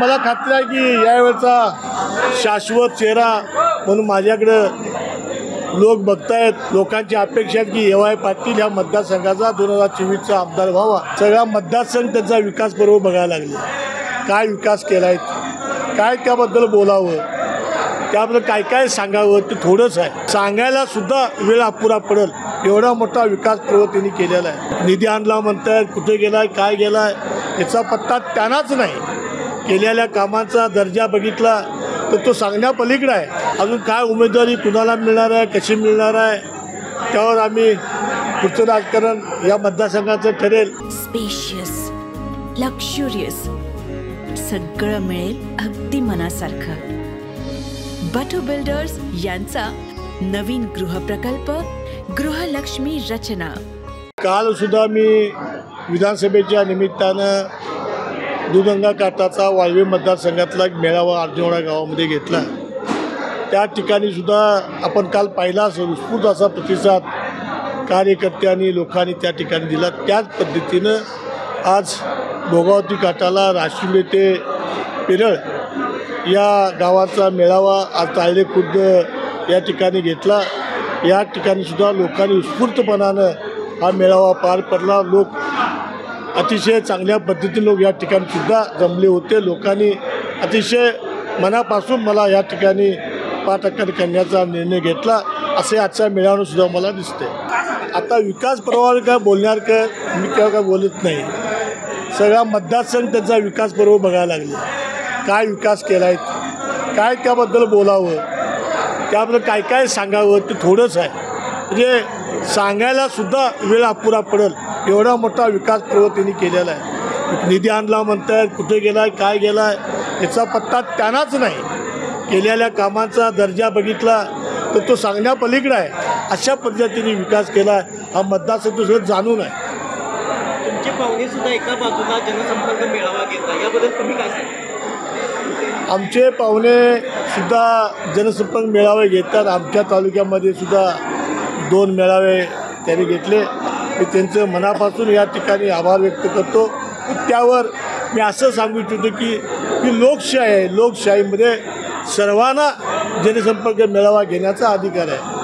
मला खात्री आहे की यावेळचा शाश्वत चेहरा म्हणून माझ्याकडे लोक बघतायत। लोकांची अपेक्षा आहे की ए.वाय. पाटील ह्या मतदारसंघाचा 2024चा आमदार व्हावा। सगळा मतदारसंघ त्यांचा विकास पर्व बघायला लागले, काय विकास केलाय, काय त्याबद्दल बोलावं, त्याबद्दल काय काय सांगावं ते थोडंच आहे। सांगायला सुद्धा वेळ अपुरा पडेल एवढा मोठा विकास पर्व त्यांनी केलेला आहे। निधी आणला म्हणतायत, कुठे गेलाय, काय गेलाय याचा पत्ता त्यांनाच नाही। केलेल्या कामांचा दर्जा बघितला तर तो सांगण्यापलीकडे आहे। अजून काय उमेदवारी कुणाला मिळणार आहे, कशी मिळणार आहे, त्यावर आम्ही पुढचं राजकारण या मतदारसंघाचं ठरेल। स्पेशियस, लक्झुरियस, सगळं मिळेल अगदी मनासारखं। बटू बिल्डर्स यांचा नवीन गृहप्रकल्प गृहलक्ष्मी रचना। काल सुद्धा मी विधानसभेच्या निमित्तानं दुधगंगा काठाचा वाळवे मतदारसंघातला एक मेळावा अर्जुनवाडा गावामध्ये घेतला। त्या ठिकाणी सुद्धा आपण काल पाहिला असेल उत्स्फूर्त असा प्रतिसाद कार्यकर्त्यांनी लोकांनी त्या ठिकाणी दिला। त्याच पद्धतीनं आज भोगावती काठाला राष्ट्रीय ते पेरळ या गावाचा मेळावा आज तायडे खुर्द या ठिकाणी घेतला। या ठिकाणी सुद्धा लोकांनी उत्स्फूर्तपणानं हा मेळावा पार पडला। लोक अतिशय चांगल्या पद्धतीने लोक या ठिकाणी सुद्धा जमले होते। लोकांनी अतिशय मनापासून मला या ठिकाणी पाठकार्य करण्याचा निर्णय घेतला असे आजच्या मेळाव्यावर सुद्धा मला दिसते। आता विकास पर्वावर काय बोलणार का मी तेव्हा काय बोलत नाही। सगळा मतदारसंघ त्यांचा विकास पर्व बघायला लागले, काय विकास केलाय, काय त्याबद्दल बोलावं, त्याबद्दल काय काय सांगावं ते थोडंच आहे। म्हणजे सांगायला सुद्धा वेळ अपुरा पडेल एवढा मोठा विकास पर्व त्यांनी केलेला आहे। निधी आणला म्हणतायत, कुठे गेलाय, काय गेलाय याचा पत्ता त्यांनाच नाही। केलेल्या कामांचा दर्जा बघितला तर तो सांगण्यापलीकडे आहे। अशा पद्धतीने विकास केला हा मतदारसंघ सगळं जाणून आहे। तुमचे पाहुणे सुद्धा एका बाजूला जनसंपर्क मेळावा घेतात, याबद्दल तुम्ही काय सांगा? आमचे पाहुणे सुद्धा जनसंपर्क मेळावे घेतात। आमच्या तालुक्यामध्ये सुद्धा 2 मेळावे त्यांनी घेतले। मी त्यांचं मनापासून या ठिकाणी आभार व्यक्त करतो। त्यावर मी असं सांगू इच्छितो की लोकशाही आहे, लोकशाहीमध्ये सर्वांना जनसंपर्क मेळावा घेण्याचा अधिकार आहे।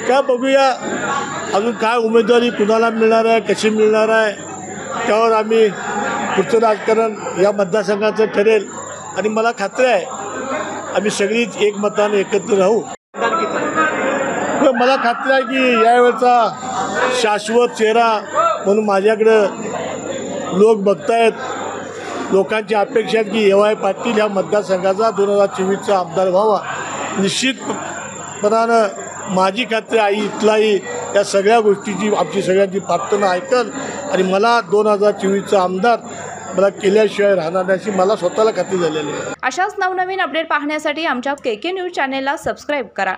काय बघूया अजून काय उमेदवारी कुणाला मिळणार आहे, कशी मिळणार आहे, त्यावर आम्ही पुढचं राजकारण या मतदारसंघाचं ठरेल। आणि मला खात्री आहे आम्ही सगळीच एकमताने एकत्र राहू। मला खात्री आहे की यावेळचा शाश्वत चेहरा म्हणून माझ्याकडे लोक बघतायत। लोकांची अपेक्षा आहे की ए.वाय. पाटील ह्या मतदारसंघाचा 2024चा आमदार व्हावा। निश्चितपणानं माझी खात्री आई इथलाही या सगळ्या गोष्टीची आमची सगळ्यांची प्रार्थना ऐकल आणि मला 2024चा आमदार मला केल्याशिवाय राहणार नाही अशी मला स्वतःला खात्री झालेली आहे। अशाच नवनवीन अपडेट पाहण्यासाठी आमच्या KK न्यूज चॅनेलला सबस्क्राईब करा।